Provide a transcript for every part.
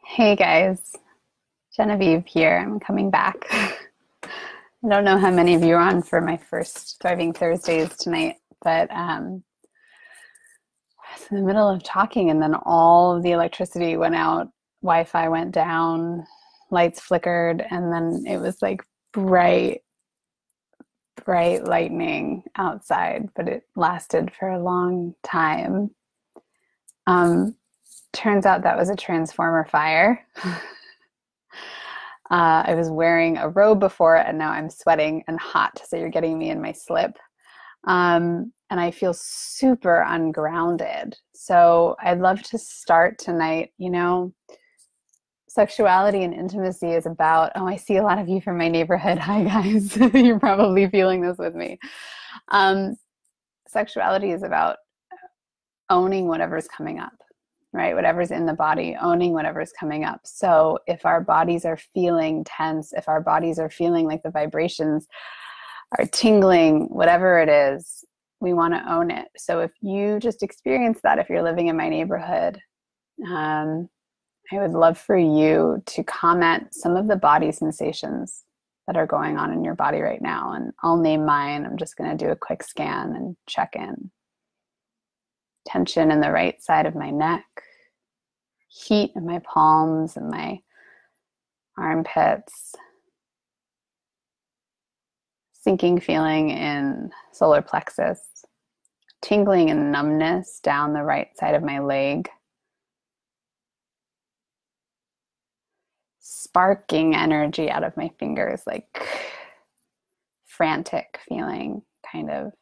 Hey guys, Genevieve here. I'm coming back. I don't know how many of you are on for my first Thriving Thursdays tonight, but I was in the middle of talking and then all of the electricity went out, Wi-Fi went down, lights flickered, and then it was like bright, bright lightning outside, but it lasted for a long time. Um, Turns out that was a transformer fire. I was wearing a robe before and now I'm sweating and hot, so you're getting me in my slip. And I feel super ungrounded. So I'd love to start tonight. Sexuality and intimacy is about, oh, I see a lot of you from my neighborhood. Hi, guys. You're probably feeling this with me. Sexuality is about owning whatever's coming up. Right? Whatever's in the body, owning whatever's coming up. So if our bodies are feeling tense, if our bodies are feeling like the vibrations are tingling, whatever it is, we want to own it. So if you just experience that, if you're living in my neighborhood, I would love for you to comment some of the body sensations that are going on in your body right now. And I'll name mine. I'm just going to do a quick scan and check in. Tension in the right side of my neck, heat in my palms and my armpits, sinking feeling in solar plexus, tingling and numbness down the right side of my leg, sparking energy out of my fingers, like frantic feeling, kind of.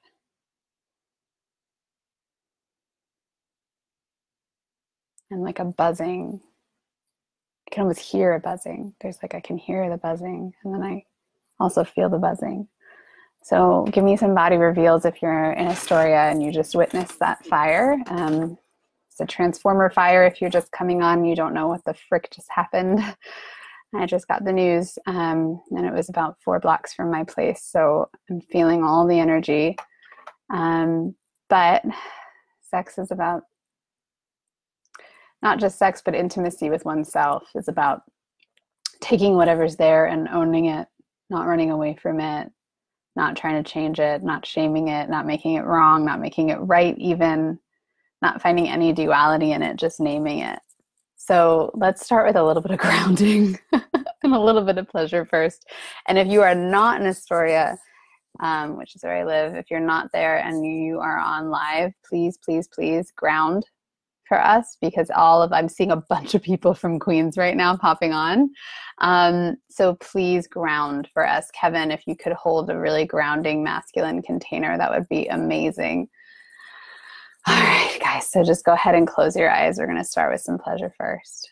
And like a buzzing. I can almost hear a buzzing. I can hear the buzzing, and then I also feel the buzzing. So give me some body reveals if you're in Astoria and you just witnessed that fire. It's a transformer fire. If you're just coming on, you don't know what the frick just happened. I just got the news, and it was about 4 blocks from my place. So I'm feeling all the energy. But sex is about not just sex, but intimacy with oneself. Is about taking whatever's there and owning it, not running away from it, not trying to change it, not shaming it, not making it wrong, not making it right even, not finding any duality in it, just naming it. So let's start with a little bit of grounding and a little bit of pleasure first. And if you are not in Astoria, which is where I live, if you're not there and you are on live, please, please, please ground for us, because I'm seeing a bunch of people from Queens right now popping on. So please ground for us. Kevin, if you could hold a really grounding masculine container, that would be amazing. All right, guys, so just go ahead and close your eyes. We're going to start with some pleasure first.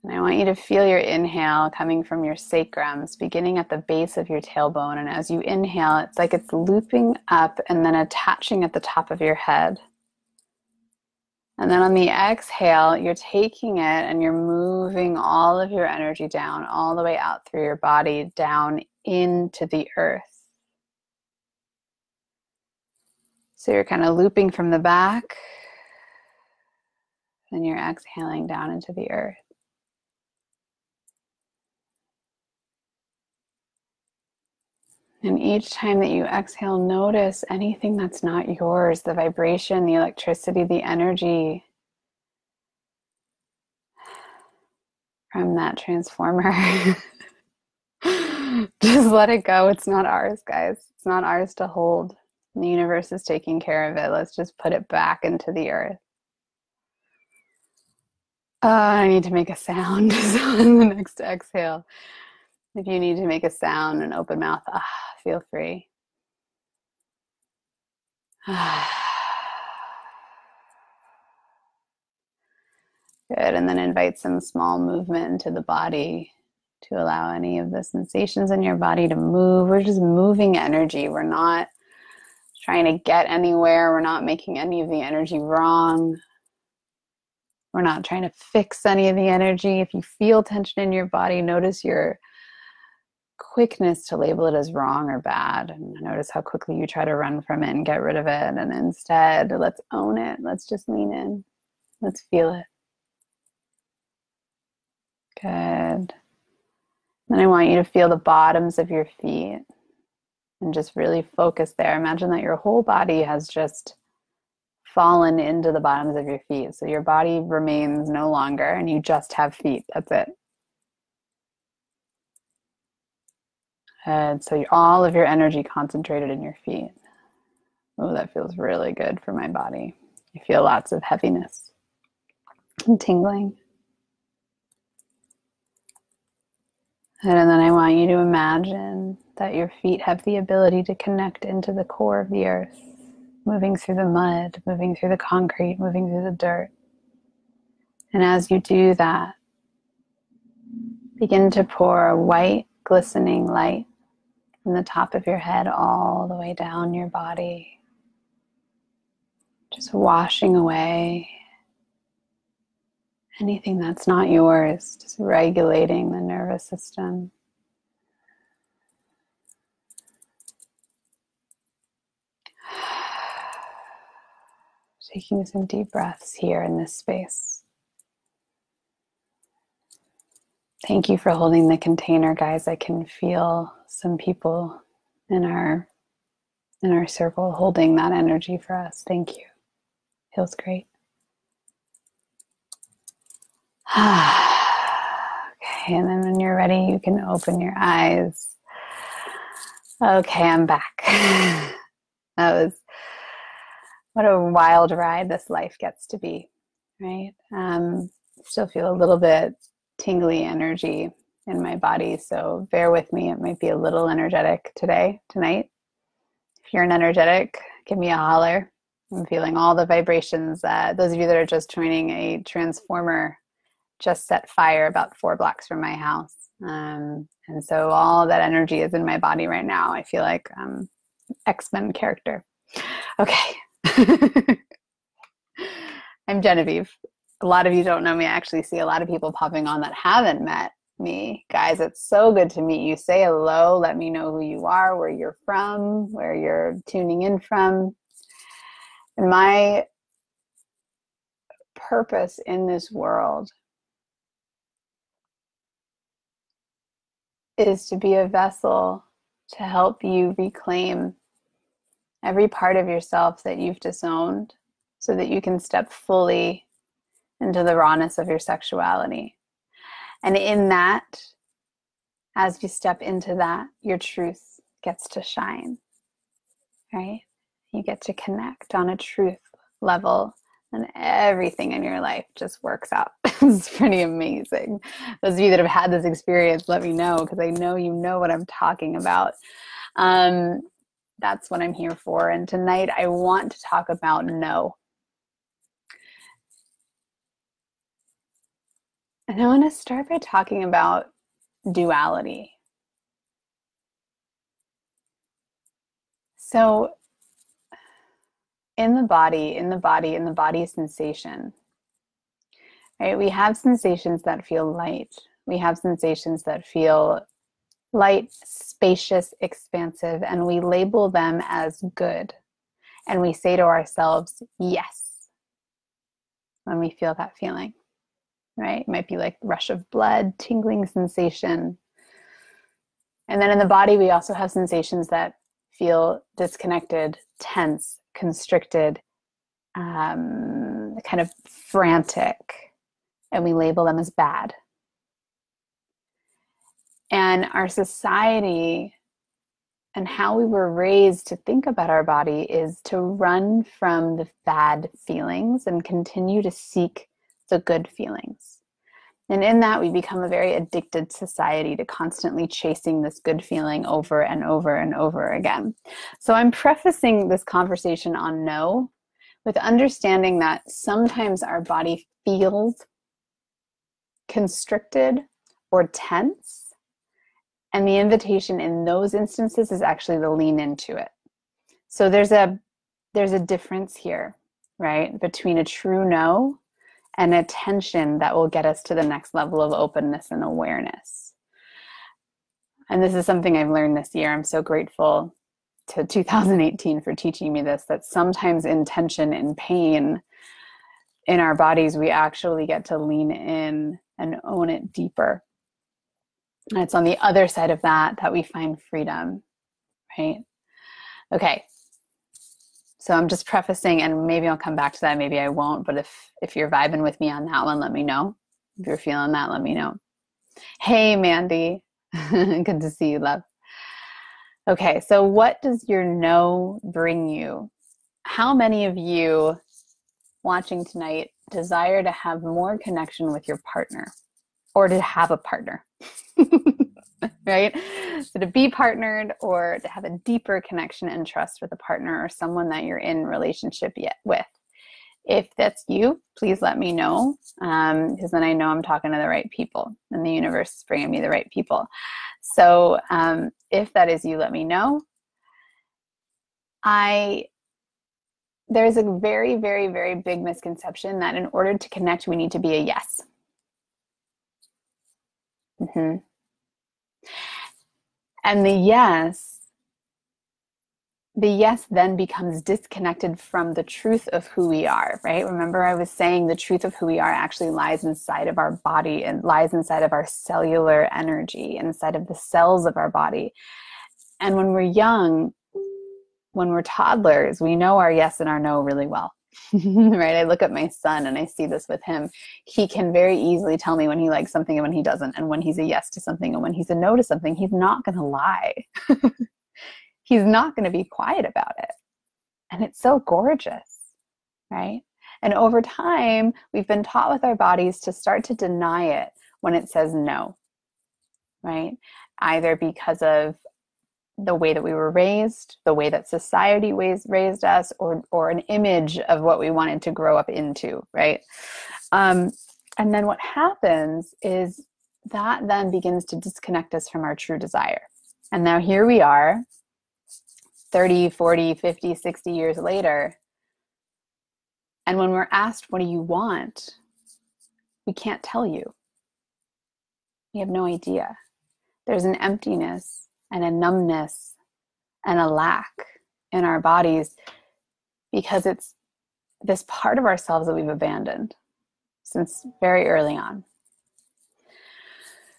And I want you to feel your inhale coming from your sacrums, beginning at the base of your tailbone. And as you inhale, it's like it's looping up and then attaching at the top of your head. And then on the exhale, you're taking it and you're moving all of your energy down, all the way out through your body, down into the earth. So you're kind of looping from the back, and you're exhaling down into the earth. And each time that you exhale, notice anything that's not yours, the vibration, the electricity, the energy from that transformer. Just let it go. It's not ours, guys. It's not ours to hold. The universe is taking care of it. Let's just put it back into the earth. I need to make a sound on the next exhale. If you need to make a sound, an open mouth, feel free. Good, and then invite some small movement into the body to allow any of the sensations in your body to move. We're just moving energy. We're not trying to get anywhere. We're not making any of the energy wrong. We're not trying to fix any of the energy. If you feel tension in your body, notice your quickness to label it as wrong or bad, and notice how quickly you try to run from it and get rid of it. And instead, let's own it. Let's just lean in. Let's feel it. Good. Then I want you to feel the bottoms of your feet and just really focus there. Imagine that your whole body has just fallen into the bottoms of your feet. So your body remains no longer and you just have feet. That's it. And so all of your energy concentrated in your feet. Oh, that feels really good for my body. You feel lots of heaviness and tingling. And then I want you to imagine that your feet have the ability to connect into the core of the earth, moving through the mud, moving through the concrete, moving through the dirt. And as you do that, begin to pour a white, glistening light from the top of your head all the way down your body, just washing away anything that's not yours, just regulating the nervous system. Taking some deep breaths here in this space. Thank you for holding the container, guys. I can feel some people in our circle holding that energy for us. Thank you. Feels great. Okay, and then when you're ready, you can open your eyes. Okay, I'm back. What a wild ride this life gets to be, right? Still feel a little bit tingly energy in my body, so bear with me. It might be a little energetic tonight. If you're an energetic, give me a holler. I'm feeling all the vibrations. Those of you that are just joining, a transformer just set fire about 4 blocks from my house. And so all that energy is in my body right now. I feel like X-Men character. Okay. I'm Genevieve. A lot of you don't know me. I actually see a lot of people popping on that haven't met me. Guys, it's so good to meet you. Say hello. Let me know who you are, where you're from, where you're tuning in from. And my purpose in this world is to be a vessel to help you reclaim every part of yourself that you've disowned so that you can step fully into the rawness of your sexuality. And in that, as you step into that, your truth gets to shine, right? You get to connect on a truth level and everything in your life just works out. It's pretty amazing. Those of you that have had this experience, let me know, because I know you know what I'm talking about. That's what I'm here for. And tonight I want to talk about no. And I want to start by talking about duality. So in the body sensation, right? We have sensations that feel light. We have sensations that feel light, spacious, expansive, and we label them as good. And we say to ourselves, yes, when we feel that feeling, right? It might be like rush of blood, tingling sensation. And then in the body, we also have sensations that feel disconnected, tense, constricted, kind of frantic, and we label them as bad. And our society and how we were raised to think about our body is to run from the bad feelings and continue to seek the good feelings. And in that, we become a very addicted society to constantly chasing this good feeling over and over and over again. So I'm prefacing this conversation on no with understanding that sometimes our body feels constricted or tense. And the invitation in those instances is actually to lean into it. So there's a difference here, right? Between a true no and a tension that will get us to the next level of openness and awareness. And this is something I've learned this year. I'm so grateful to 2018 for teaching me this, that sometimes in tension and pain, in our bodies, we actually get to lean in and own it deeper. And it's on the other side of that that we find freedom, right? Okay. So I'm just prefacing, and maybe I'll come back to that, maybe I won't, but if you're vibing with me on that one, let me know. If you're feeling that, let me know. Hey, Mandy. Good to see you, love. Okay, so what does your no bring you? How many of you watching tonight desire to have more connection with your partner, or to have a partner? Right? So to be partnered, or to have a deeper connection and trust with a partner or someone that you're in relationship with. If that's you, please let me know, because then I know I'm talking to the right people and the universe is bringing me the right people. So if that is you, let me know. There's a very, very, very big misconception that in order to connect, we need to be a yes. And the yes then becomes disconnected from the truth of who we are, right? Remember, I was saying the truth of who we are actually lies inside of our body and lies inside of our cellular energy, inside of the cells of our body. And when we're young, when we're toddlers, we know our yes and our no really well, right? I look at my son and I see this with him. He can very easily tell me when he likes something and when he doesn't, and when he's a yes to something and when he's a no to something. He's not going to lie. He's not going to be quiet about it. And it's so gorgeous, right? And over time, we've been taught with our bodies to start to deny it when it says no, right? Either because of the way that we were raised, the way that society raised us, or an image of what we wanted to grow up into, right? And then what happens is that then begins to disconnect us from our true desire. And now here we are, 30, 40, 50, 60 years later. And when we're asked, what do you want? We can't tell you. We have no idea. There's an emptiness and a numbness and a lack in our bodies because it's this part of ourselves that we've abandoned since very early on.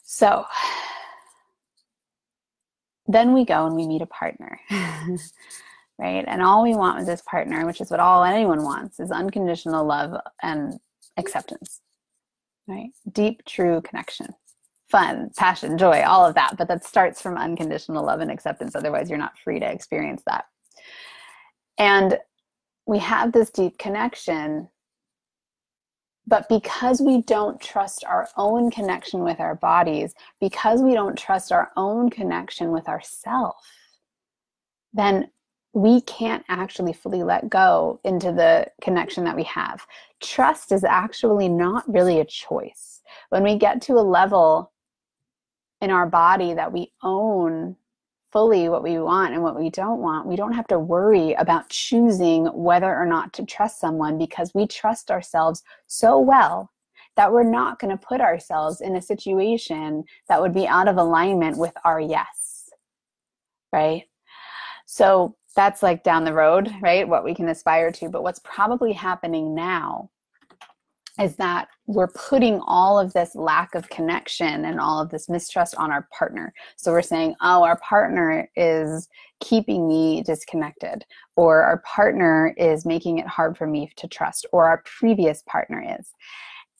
So then we go and we meet a partner, right? And all we want with this partner, which is what anyone wants, is unconditional love and acceptance, right? Deep, true connection, fun, passion, joy, all of that. But that starts from unconditional love and acceptance. Otherwise, you're not free to experience that. And we have this deep connection, but because we don't trust our own connection with our bodies, because we don't trust our own connection with ourself, then we can't actually fully let go into the connection that we have. Trust is actually not really a choice. When we get to a level in our body that we own fully what we want and what we don't want, we don't have to worry about choosing whether or not to trust someone, because we trust ourselves so well that we're not going to put ourselves in a situation that would be out of alignment with our yes, right? So that's like down the road, right? What we can aspire to. But what's probably happening now is that we're putting all of this lack of connection and all of this mistrust on our partner. So we're saying, oh, our partner is keeping me disconnected, or our partner is making it hard for me to trust, or our previous partner is.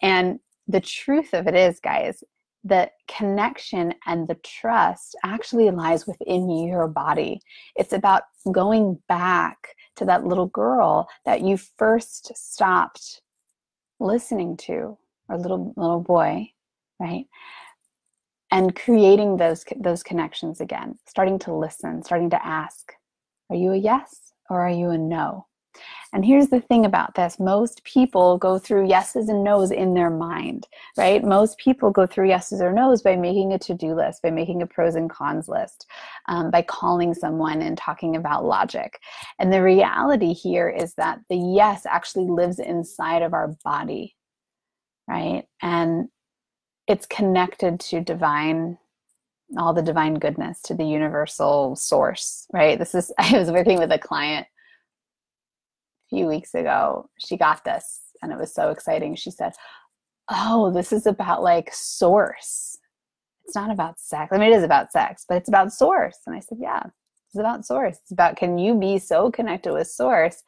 And the truth of it is, guys, the connection and the trust actually lies within your body. It's about going back to that little girl that you first stopped listening to, or little boy, right? And creating those connections again, starting to listen, starting to ask, are you a yes or are you a no? And here's the thing about this. Most people go through yeses and nos in their mind, right? Most people go through yeses or nos by making a to-do list, by making a pros and cons list, by calling someone and talking about logic. And the reality here is that the yes actually lives inside of our body, right? And it's connected to divine, all the divine goodness, to the universal source, right? I was working with a client few weeks ago. She got this. and it was so exciting. She said, oh, this is about like source. It's not about sex. I mean, it is about sex, but it's about source. And I said, yeah, it's about source. It's about, can you be so connected with source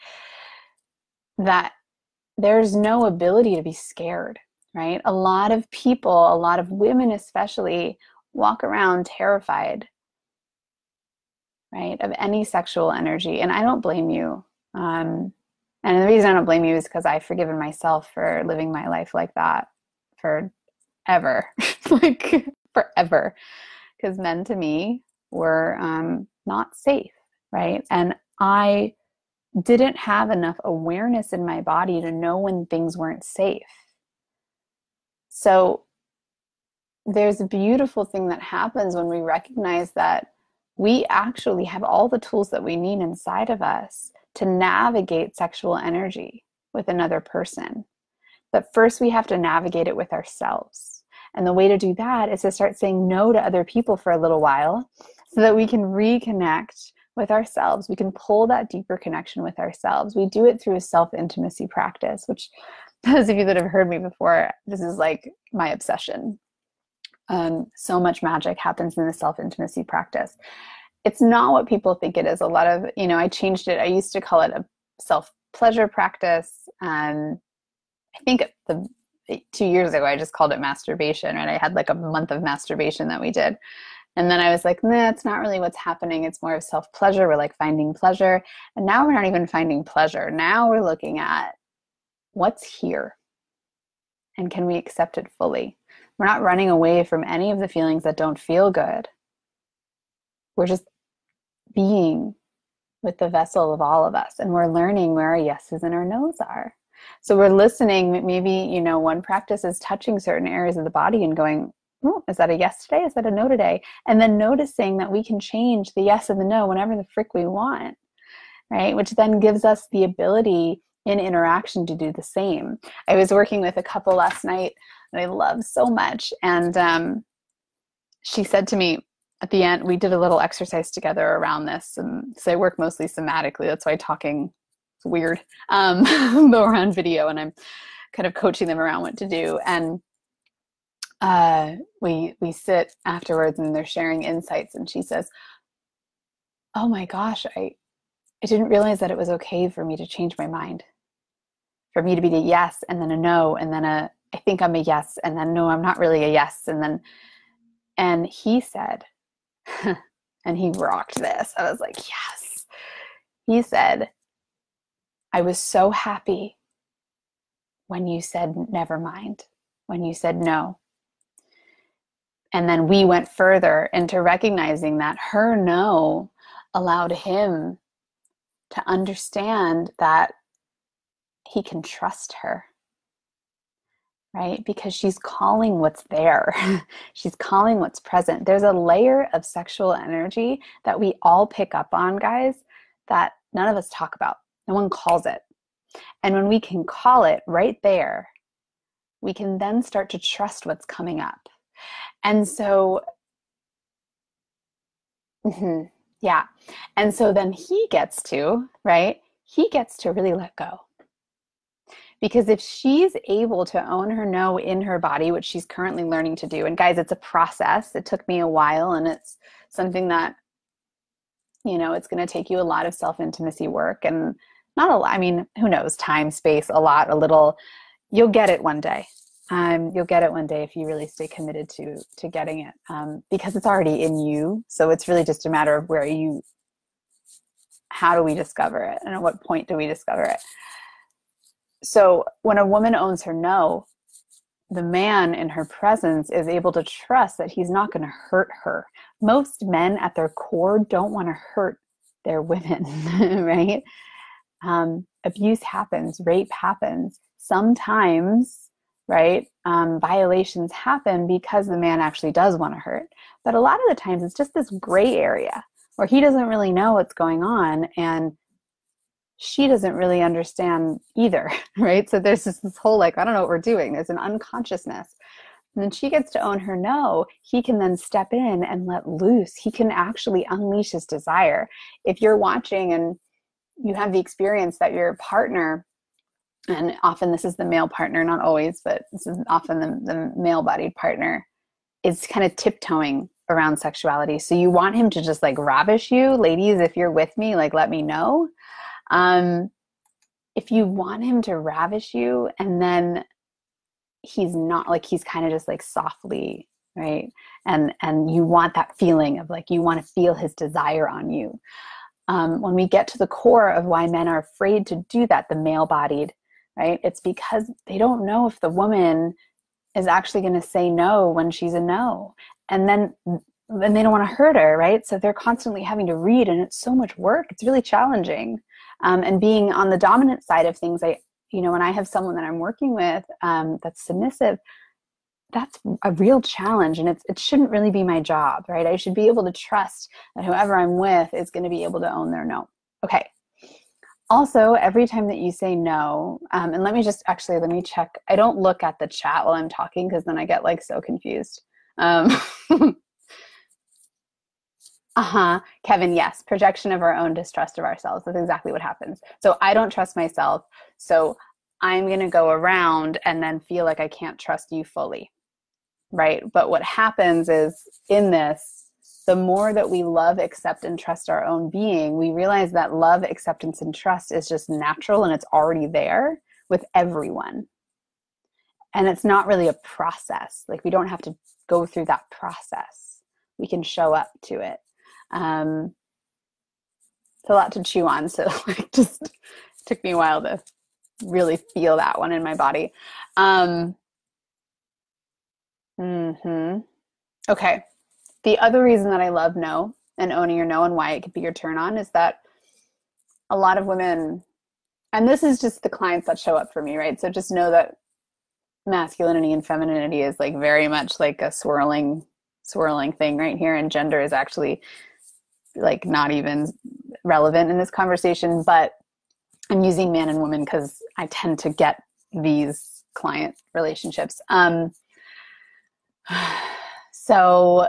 that there's no ability to be scared, right? A lot of people, a lot of women especially, walk around terrified, right, of any sexual energy. And I don't blame you. And the reason I don't blame you is because I've forgiven myself for living my life like that forever, like forever. Because men to me were not safe, right? And I didn't have enough awareness in my body to know when things weren't safe. So there's a beautiful thing that happens when we recognize that we actually have all the tools that we need inside of us to navigate sexual energy with another person. But first we have to navigate it with ourselves. And the way to do that is to start saying no to other people for a little while so that we can reconnect with ourselves. We can pull that deeper connection with ourselves. We do it through a self-intimacy practice, which those of you that have heard me before, this is like my obsession. So much magic happens in the self-intimacy practice. It's not what people think it is. A lot of, I changed it. I used to call it a self-pleasure practice. I think 2 years ago, I just called it masturbation, and I had like a month of masturbation that we did. And then I was like, nah, it's not really what's happening. It's more of self-pleasure. We're like finding pleasure. And now we're not even finding pleasure. Now we're looking at what's here and can we accept it fully? We're not running away from any of the feelings that don't feel good. We're just being with the vessel of all of us. And we're learning where our yeses and our nos are. So we're listening. Maybe, one practice is touching certain areas of the body and going, oh, is that a yes today? Is that a no today? And then noticing that we can change the yes and the no whenever the frick we want, right? Which then gives us the ability in interaction to do the same. I was working with a couple last night that I love so much. And she said to me at the end, we did a little exercise together around this. And so I work mostly somatically. That's why talking is weird. But we're on video and I'm kind of coaching them around what to do. And we sit afterwards and they're sharing insights. And she says, oh my gosh, I didn't realize that it was okay for me to change my mind. For me to be a yes and then a no and then I think I'm a yes and then no, I'm not really a yes. And he said, and he rocked this. I was like, yes. He said, I was so happy when you said never mind, when you said no. And then we went further into recognizing that her no allowed him to understand that he can trust her, right? Because she's calling what's there. She's calling what's present. There's a layer of sexual energy that we all pick up on, guys, that none of us talk about. No one calls it. And when we can call it right there, we can then start to trust what's coming up. And so, yeah. And so then he gets to, right? He gets to really let go. Because if she's able to own her no in her body, which she's currently learning to do, and guys, it's a process. It took me a while, and it's something that, it's going to take you a lot of self-intimacy work, and not a lot. I mean, who knows, time, space, a lot, a little. You'll get it one day. You'll get it one day if you really stay committed to getting it, because it's already in you. So it's really just a matter of how do we discover it, and at what point do we discover it? So when a woman owns her no, the man in her presence is able to trust that he's not going to hurt her. Most men at their core don't want to hurt their women, right? Abuse happens, rape happens. Sometimes, right, violations happen because the man actually does want to hurt. But a lot of the times it's just this gray area where he doesn't really know what's going on and she doesn't really understand either, right? So there's this whole I don't know what we're doing. There's an unconsciousness. And then she gets to own her no. He can then step in and let loose. He can actually unleash his desire. If you're watching and you have the experience that your partner and often this is the male partner, not always, but this is often the male-bodied partner, is kind of tiptoeing around sexuality. So you want him to just like ravish you. Ladies, if you're with me, like, let me know. If you want him to ravish you and then he's not, like, he's kind of just like softly, right? And you want that feeling of like, you want to feel his desire on you. When we get to the core of why men are afraid to do that, the male-bodied, right? It's because they don't know if the woman is actually going to say no when she's a no. And then they don't want to hurt her, right? So they're constantly having to read, and it's so much work. It's really challenging. And being on the dominant side of things, when I have someone that I'm working with that's submissive, that's a real challenge, and it shouldn't really be my job, right? I should be able to trust that whoever I'm with is going to be able to own their no. Okay. Also, every time that you say no, and let me check. I don't look at the chat while I'm talking because then I get like so confused. Kevin, yes. Projection of our own distrust of ourselves. That's exactly what happens. So I don't trust myself. So I'm going to go around and then feel like I can't trust you fully. Right? But what happens is, in this, the more that we love, accept, and trust our own being, we realize that love, acceptance, and trust is just natural, and it's already there with everyone. And it's not really a process. Like, we don't have to go through that process. We can show up to it. It's a lot to chew on, so it just took me a while to really feel that one in my body. Okay. The other reason that I love no and owning your no and why it could be your turn on is that a lot of women, and this is just the clients that show up for me, right? So just know that masculinity and femininity is like very much like a swirling thing right here. And gender is actually like not even relevant in this conversation, but I'm using man and woman because I tend to get these client relationships. So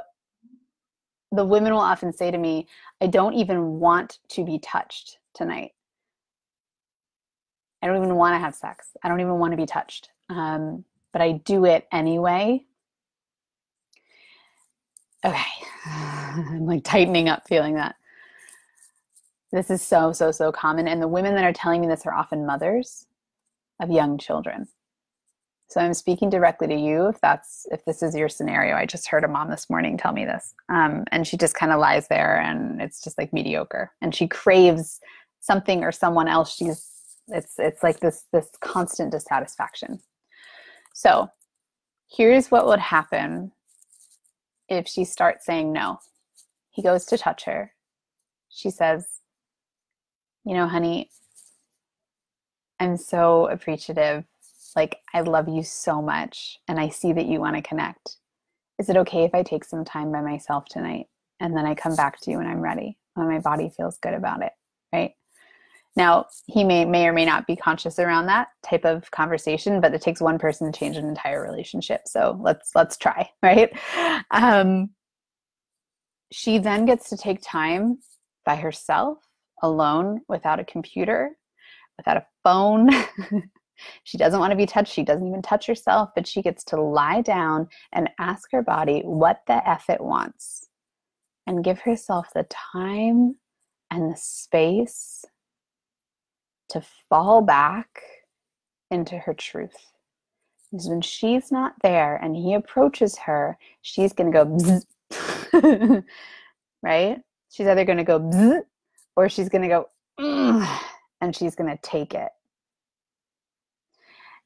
the women will often say to me, I don't even want to be touched tonight. I don't even want to have sex. I don't even want to be touched. But I do it anyway. Okay. I'm like tightening up feeling that. This is so common. And the women that are telling me this are often mothers of young children. So I'm speaking directly to you if this is your scenario. I just heard a mom this morning tell me this. And she just kind of lies there and it's just like mediocre. And she craves something or someone else. It's like this constant dissatisfaction. So here's what would happen if she starts saying no. He goes to touch her. She says, honey, I'm so appreciative. Like, I love you so much, and I see that you want to connect. Is it okay if I take some time by myself tonight, and then I come back to you when I'm ready, when my body feels good about it, right? Now, he may or may not be conscious around that type of conversation, but it takes one person to change an entire relationship. So let's try, right? She then gets to take time by herself, alone, without a computer, without a phone. She doesn't want to be touched. She doesn't even touch herself, but she gets to lie down and ask her body what the F it wants and give herself the time and the space to fall back into her truth. Because when she's not there and he approaches her, she's going to go bzzz, right? She's either going to go bzzz or she's going to go and she's going to take it.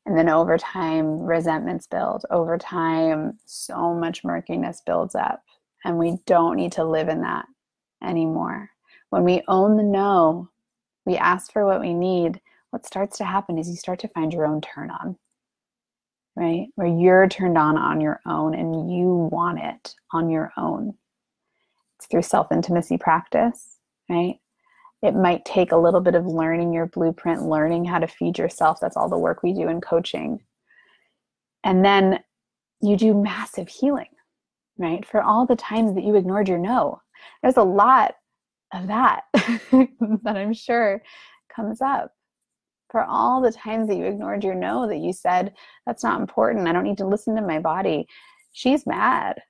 And then over time, resentments build. Over time, so much murkiness builds up. And we don't need to live in that anymore. When we own the no, we ask for what we need, what starts to happen is you start to find your own turn on, right? Where you're turned on your own and you want it on your own. It's through self-intimacy practice, right? It might take a little bit of learning your blueprint, learning how to feed yourself. That's all the work we do in coaching. And then you do massive healing, right? For all the times that you ignored your no. There's a lot of that that I'm sure comes up. for all the times that you ignored your no, that you said, that's not important, I don't need to listen to my body. She's mad.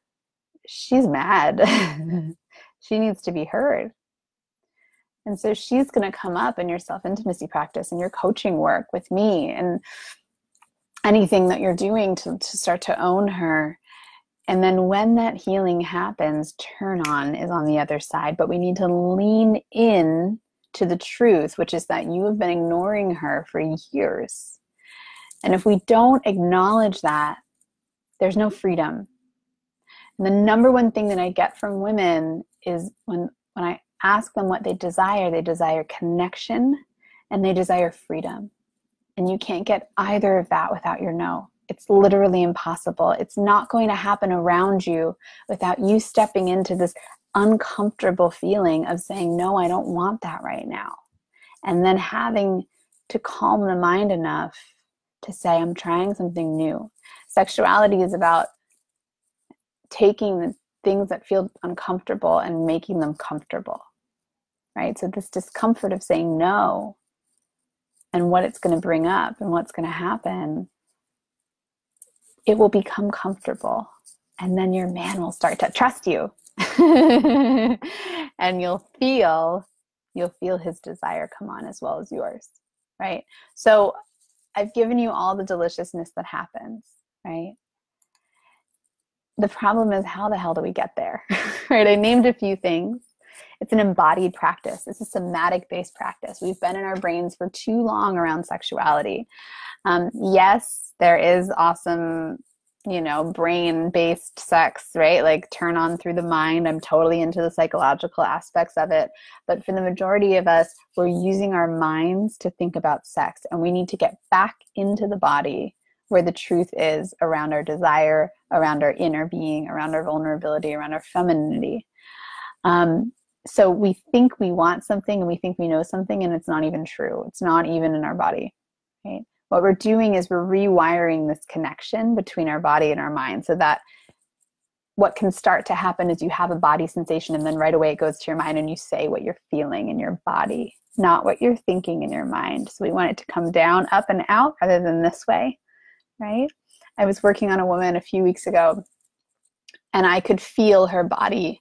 She's mad. She needs to be heard. And so she's going to come up in your self-intimacy practice and your coaching work with me and anything that you're doing to start to own her. And then when that healing happens, turn on is on the other side. But we need to lean in to the truth, which is that you have been ignoring her for years. And if we don't acknowledge that, there's no freedom. And the number one thing that I get from women is when I ask them what they desire connection and they desire freedom. And you can't get either of that without your no. It's literally impossible. It's not going to happen around you without you stepping into this uncomfortable feeling of saying, no, I don't want that right now. And then having to calm the mind enough to say, I'm trying something new. Sexuality is about taking the things that feel uncomfortable and making them comfortable, right? So this discomfort of saying no and what it's going to bring up and what's going to happen, it will become comfortable. And then your man will start to trust you. And you'll feel his desire come on as well as yours, right? So I've given you all the deliciousness that happens, right? The problem is, how the hell do we get there? Right? I named a few things. It's an embodied practice. It's a somatic-based practice. We've been in our brains for too long around sexuality. Yes, there is awesome, brain-based sex, right? Like turn on through the mind. I'm totally into the psychological aspects of it. But for the majority of us, we're using our minds to think about sex. And we need to get back into the body where the truth is around our desire, around our inner being, around our vulnerability, around our femininity. So we think we want something and we think we know something, and it's not even true. It's not even in our body, right? What we're doing is we're rewiring this connection between our body and our mind, so that what can start to happen is you have a body sensation and then right away it goes to your mind and you say what you're feeling in your body, not what you're thinking in your mind. So we want it to come down, up and out rather than this way, right? I was working on a woman a few weeks ago and I could feel her body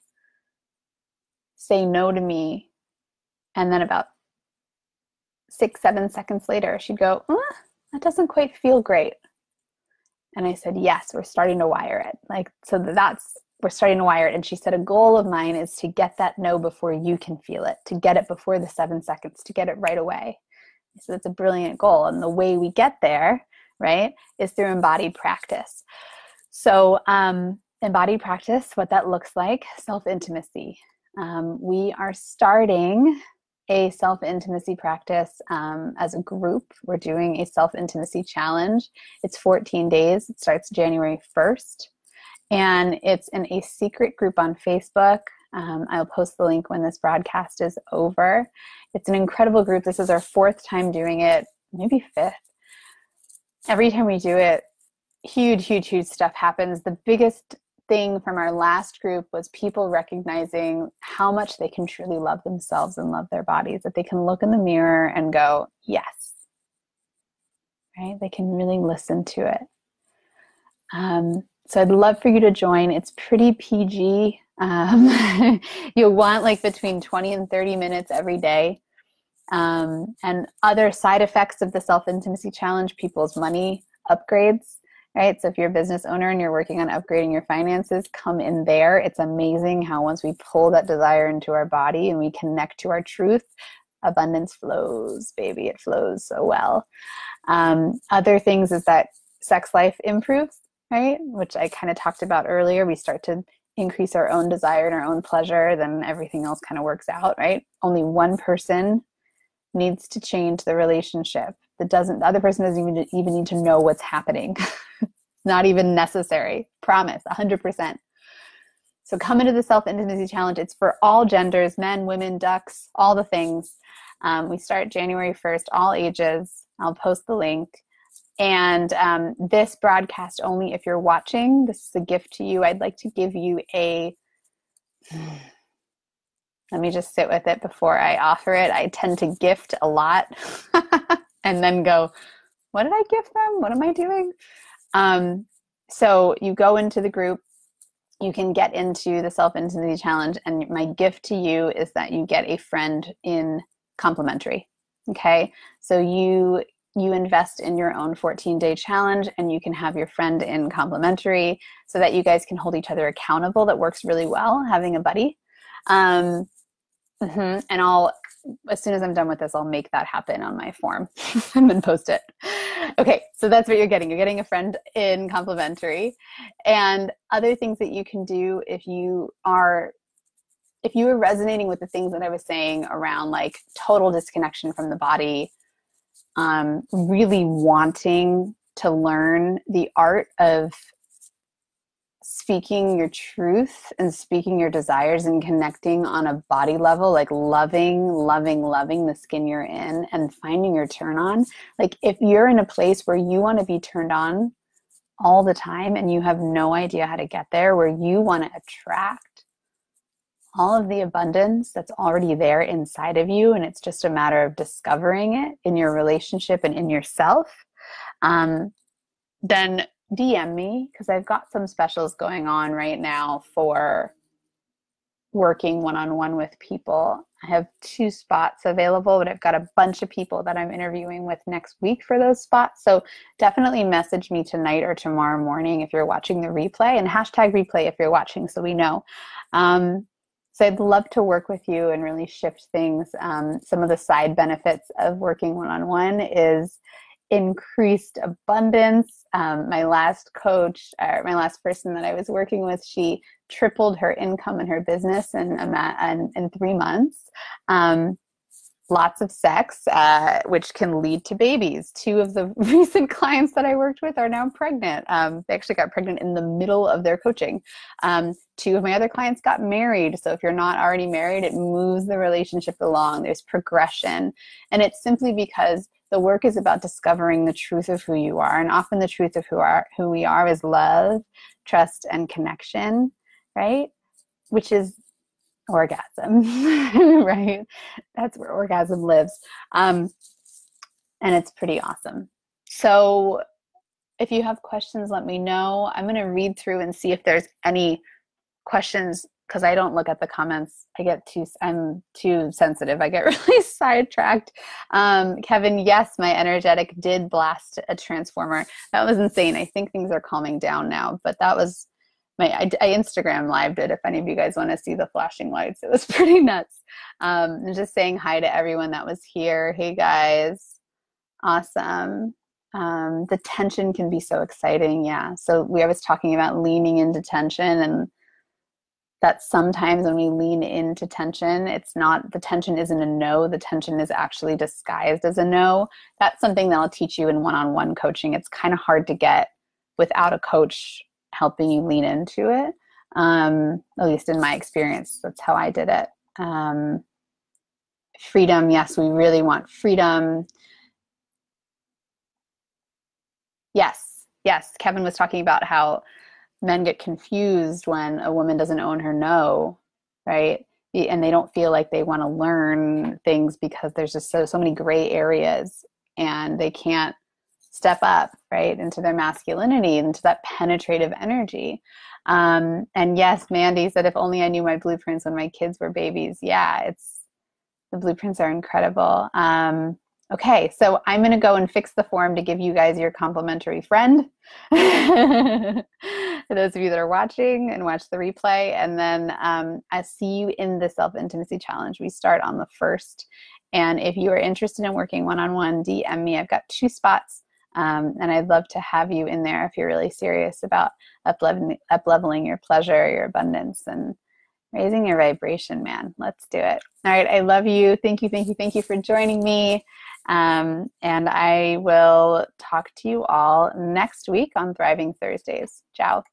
say no to me. And then about 6-7 seconds later, she'd go, that doesn't quite feel great. And I said, yes, we're starting to wire it. We're starting to wire it. And she said, a goal of mine is to get that no before you can feel it, to get it before the 7 seconds, to get it right away. So it's a brilliant goal. And the way we get there, right, is through embodied practice. So embodied practice, what that looks like, self-intimacy. We are starting a self-intimacy practice as a group. We're doing a self-intimacy challenge. It's 14 days. It starts January 1st. And it's in a secret group on Facebook. I'll post the link when this broadcast is over. It's an incredible group. This is our 4th time doing it, maybe 5th. Every time we do it, huge, huge, huge stuff happens. The biggest thing from our last group was people recognizing how much they can truly love themselves and love their bodies, that they can look in the mirror and go, yes, right? They can really listen to it. So I'd love for you to join. It's pretty PG. You'll want between 20 and 30 minutes every day. And other side effects of the self-intimacy challenge, people's money upgrades. Right? So if you're a business owner and you're working on upgrading your finances, come in there. It's amazing how once we pull that desire into our body and we connect to our truth, abundance flows, baby. It flows so well. Other things is that sex life improves, right? Which I kind of talked about earlier. We start to increase our own desire and our own pleasure, then everything else kind of works out, right? Only one person needs to change the relationship. The other person doesn't even need to know what's happening. Not even necessary. Promise, 100%. So come into the self-intimacy challenge. It's for all genders, men, women, ducks, all the things. We start January 1st, all ages. I'll post the link. And this broadcast only if you're watching. This is a gift to you. I'd like to give you let me just sit with it before I offer it. I tend to gift a lot. and then go, what did I give them? What am I doing? So you go into the group, you can get into the self-intimacy challenge, and my gift to you is that you get a friend in complimentary. Okay, so you invest in your own 14-day challenge, and you can have your friend in complimentary so that you guys can hold each other accountable. That works really well, having a buddy. And as soon as I'm done with this, I'll make that happen on my form and then post it. Okay, so that's what you're getting. You're getting a friend in complimentary. And other things that you can do if you are resonating with the things that I was saying around like total disconnection from the body, really wanting to learn the art of speaking your truth and speaking your desires and connecting on a body level, like loving the skin you're in and finding your turn on. Like if you're in a place where you want to be turned on all the time and you have no idea how to get there, where you want to attract all of the abundance that's already there inside of you, and it's just a matter of discovering it in your relationship and in yourself, then DM me, because I've got some specials going on right now for working one-on-one with people. I have 2 spots available, but I've got a bunch of people that I'm interviewing with next week for those spots. So definitely message me tonight or tomorrow morning if you're watching the replay, and hashtag replay if you're watching so we know. So I'd love to work with you and really shift things. Some of the side benefits of working one-on-one is increased abundance. My last coach, my last person that I was working with, she tripled her income in her business in 3 months. Lots of sex, which can lead to babies. 2 of the recent clients that I worked with are now pregnant. They actually got pregnant in the middle of their coaching. 2 of my other clients got married. So if you're not already married, it moves the relationship along. There's progression. And it's simply because the work is about discovering the truth of who you are. And often the truth of who we are is love, trust, and connection, right? Which is orgasm, right? That's where orgasm lives. And it's pretty awesome. So if you have questions, let me know. I'm going to read through and see if there's any questions, because I don't look at the comments. I'm too sensitive. I get really sidetracked. Kevin, yes, my energetic did blast a transformer. That was insane. I think things are calming down now, but that was I Instagram lived it if any of you guys want to see the flashing lights. It was pretty nuts. And just saying hi to everyone that was here. Hey guys. Awesome. The tension can be so exciting. Yeah. So I was talking about leaning into tension, and that sometimes when we lean into tension, the tension isn't a no, the tension is actually disguised as a no. That's something that I'll teach you in one-on-one coaching. It's kind of hard to get without a coach helping you lean into it. At least in my experience, that's how I did it. Freedom, yes, we really want freedom. Yes, Kevin was talking about how men get confused when a woman doesn't own her no, right? And they don't feel like they want to learn things because there's just so many gray areas, and they can't step up, right, into their masculinity, into that penetrative energy. And yes, Mandy said, if only I knew my blueprints when my kids were babies. Yeah, the blueprints are incredible. Okay, so I'm going to go and fix the form to give you guys your complimentary friend. For those of you that are watching and watch the replay. And then I see you in the Self-Intimacy Challenge. We start on the 1st. And if you are interested in working one-on-one, DM me. I've got 2 spots. And I'd love to have you in there if you're really serious about up-leveling your pleasure, your abundance, and raising your vibration, man. Let's do it. All right. I love you. Thank you for joining me. And I will talk to you all next week on Thriving Thursdays. Ciao.